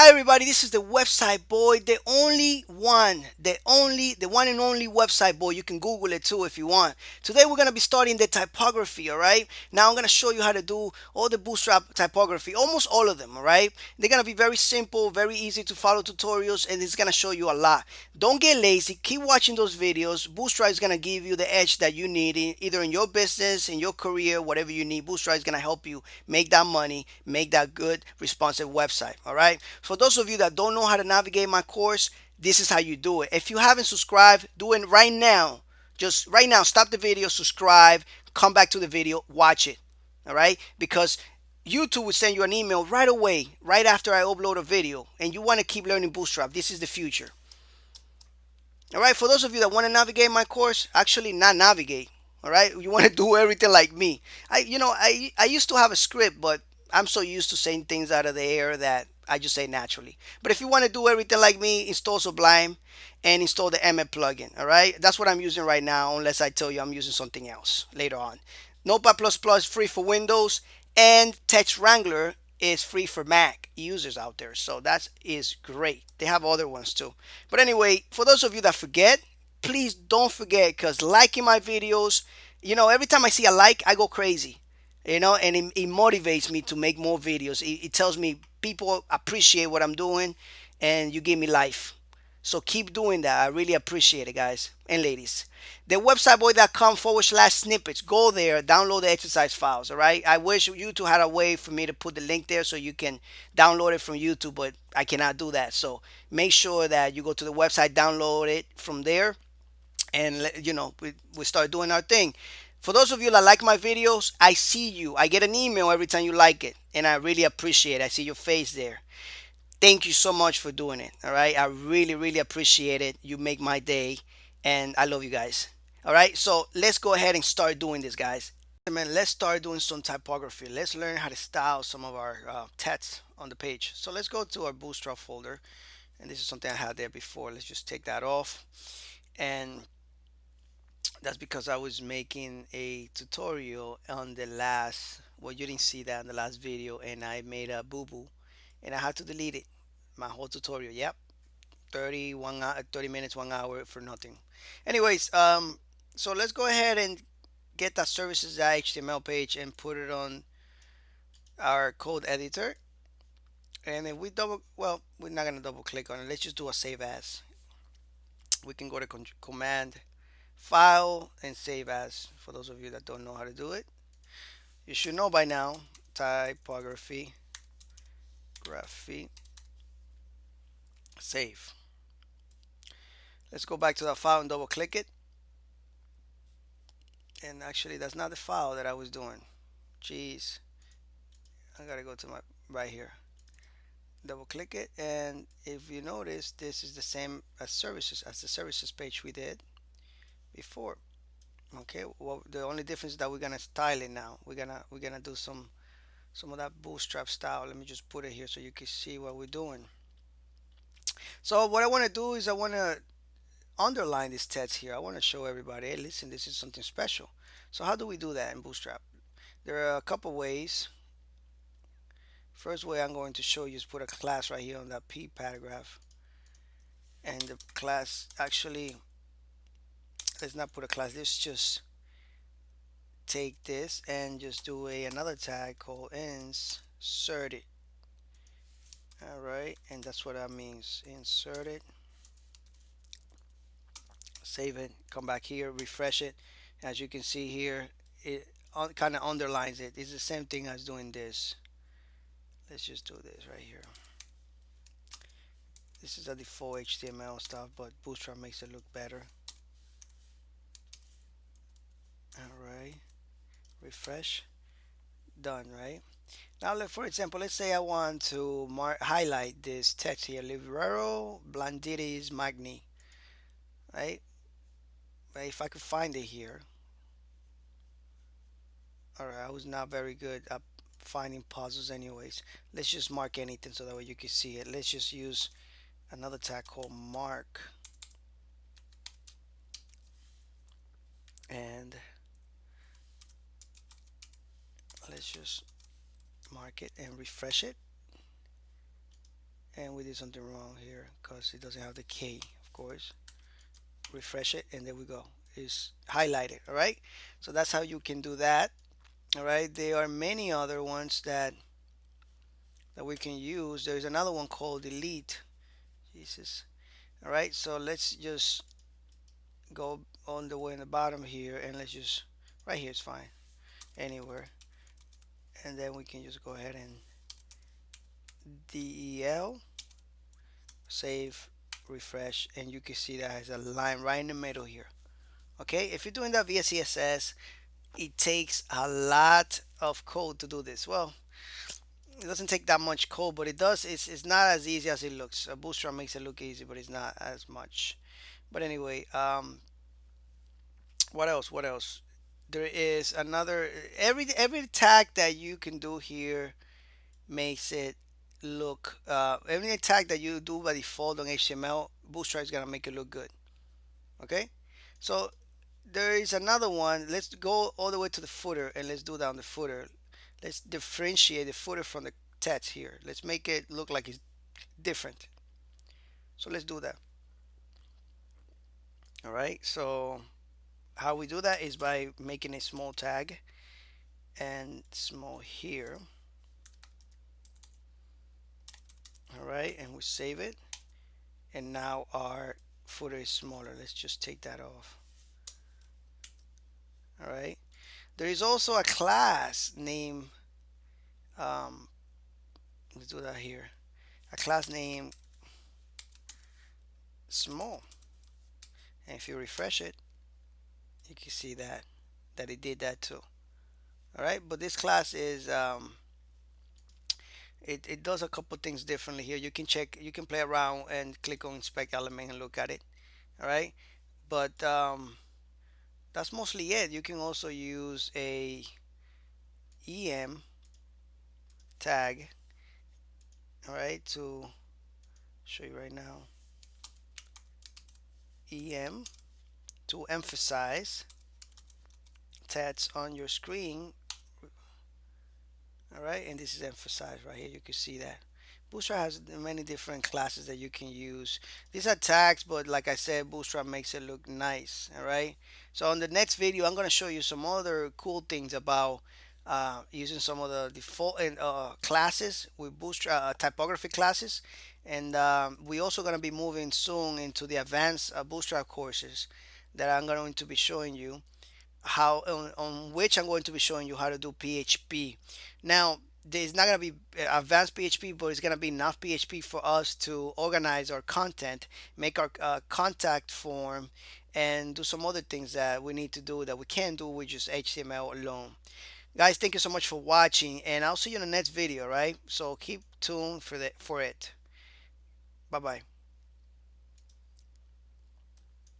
Hi everybody, this is the website boy, the one and only website boy. You can Google it too if you want. Today we're gonna be starting the typography, all right? Now I'm gonna show you how to do all the Bootstrap typography, almost all of them, all right? They're gonna be very simple, very easy to follow tutorials, and it's gonna show you a lot. Don't get lazy, keep watching those videos. Bootstrap is gonna give you the edge that you need, either in your business, in your career, whatever you need. Bootstrap is gonna help you make that money, make that good, responsive website, all right? For those of you that don't know how to navigate my course, this is how you do it. If you haven't subscribed, do it right now. Just right now, stop the video, subscribe, come back to the video, watch it. All right? Because YouTube will send you an email right away, right after I upload a video, and you want to keep learning Bootstrap. This is the future. All right? For those of you that want to navigate my course, actually not navigate. All right? You want to do everything like me. I used to have a script, but I'm so used to saying things out of the air that I just say naturally. But if you want to do everything like me, install Sublime and install the Emmet plugin. All right? That's what I'm using right now, unless I tell you I'm using something else later on. Notepad++ free for Windows, and Text Wrangler is free for Mac users out there. So that is great. They have other ones too. But anyway, for those of you that forget, please don't forget, because liking my videos, every time I see a like, I go crazy. And it motivates me to make more videos. It tells me people appreciate what I'm doing, and you give me life. So keep doing that. I really appreciate it, guys and ladies. The websiteboy.com/snippets. Go there, download the exercise files. All right. I wish YouTube had a way for me to put the link there so you can download it from YouTube, but I cannot do that. So make sure that you go to the website, download it from there, and we start doing our thing. For those of you that like my videos, I see you. I get an email every time you like it, and I really appreciate it. I see your face there. Thank you so much for doing it. All right, I really appreciate it. You make my day, and I love you guys. All right, so let's go ahead and start doing this, guys. Man, let's start doing some typography. Let's learn how to style some of our text on the page. So let's go to our Bootstrap folder, and this is something I had there before. Let's just take that off, and that's because I was making a tutorial on the last, well, you didn't see that in the last video, and I made a boo-boo, and I had to delete it, my whole tutorial. Yep, 30 minutes, 1 hour for nothing. Anyways, so let's go ahead and get that services.html page and put it on our code editor. And if we well, we're not gonna double click on it. Let's just do a save as. We can go to command file and save as. For those of you that don't know how to do it, you should know by now. Typography, graphy, save. Let's go back to that file and double click it. And actually, that's not the file that I was doing. Jeez, I gotta go to my right here. Double click it, and if you notice, this is the same as the services page we did before. Okay, well, the only difference is that we're gonna style it now. We're gonna do some of that Bootstrap style. Let me just put it here so you can see what we're doing. So what I want to do is I want to underline this text here. I want to show everybody, hey, listen, this is something special. So how do we do that in Bootstrap? There are a couple ways. First way I'm going to show you is put a class right here on that P paragraph. And the class, actually, let's not put a class. Let's just take this and just do another tag called insert it. All right, and that's what that means. Insert it. Save it. Come back here. Refresh it. As you can see here, it kind of underlines it. It's the same thing as doing this. Let's just do this right here. This is a default HTML stuff, but Bootstrap makes it look better. All right, refresh. Done. Right now, for example, let's say I want to highlight this text here, Librero Blanditis Magni. Right. If I could find it here. All right, I was not very good at finding puzzles anyways. Let's just mark anything so that way you can see it. Let's just use another tag called mark, and let's just mark it and refresh it, And we did something wrong here because it doesn't have the K, of course. Refresh it, and there we go. It's highlighted. All right. So that's how you can do that. All right. There are many other ones that we can use. There's another one called delete. Jesus. All right. So let's just go on the way in the bottom here, and let's just right here is fine. Anywhere, and then we can just go ahead and del, save, refresh, and you can see that has a line right in the middle here. Okay, if you're doing that via CSS, it takes a lot of code to do this. Well, it doesn't take that much code, but it does. It's not as easy as it looks. Bootstrap makes it look easy, but it's not as much. But anyway, what else? What else? There is another. Every tag that you can do here makes it look. Every tag that you do by default on HTML, Bootstrap is gonna make it look good. Okay, so there is another one. Let's go all the way to the footer and let's do that on the footer. Let's differentiate the footer from the text here. Let's make it look like it's different. So let's do that. All right. So how we do that is by making a small tag and small here. All right. And we save it. And now our footer is smaller. Let's just take that off. All right. There is also a class name. Um, let's do that here. A class name small. And if you refresh it, you can see that it did that too. All right, but this class is it does a couple things differently here. You can check, you can play around and click on inspect element and look at it. All right, but that's mostly it. You can also use a em tag. All right, to show you right now, em to emphasize text on your screen. All right, and this is emphasized right here. You can see that Bootstrap has many different classes that you can use. These are tags, but like I said, Bootstrap makes it look nice. All right, so on the next video I'm going to show you some other cool things about using some of the default and classes with Bootstrap, typography classes. And we also going to be moving soon into the advanced Bootstrap courses that I'm going to be showing you how, on which I'm going to be showing you how to do PHP. Now, there's not going to be advanced PHP, but it's going to be enough PHP for us to organize our content, make our contact form, and do some other things that we need to do that we can't do with just HTML alone. Guys, thank you so much for watching, and I'll see you in the next video, right? So keep tuned for it. Bye bye.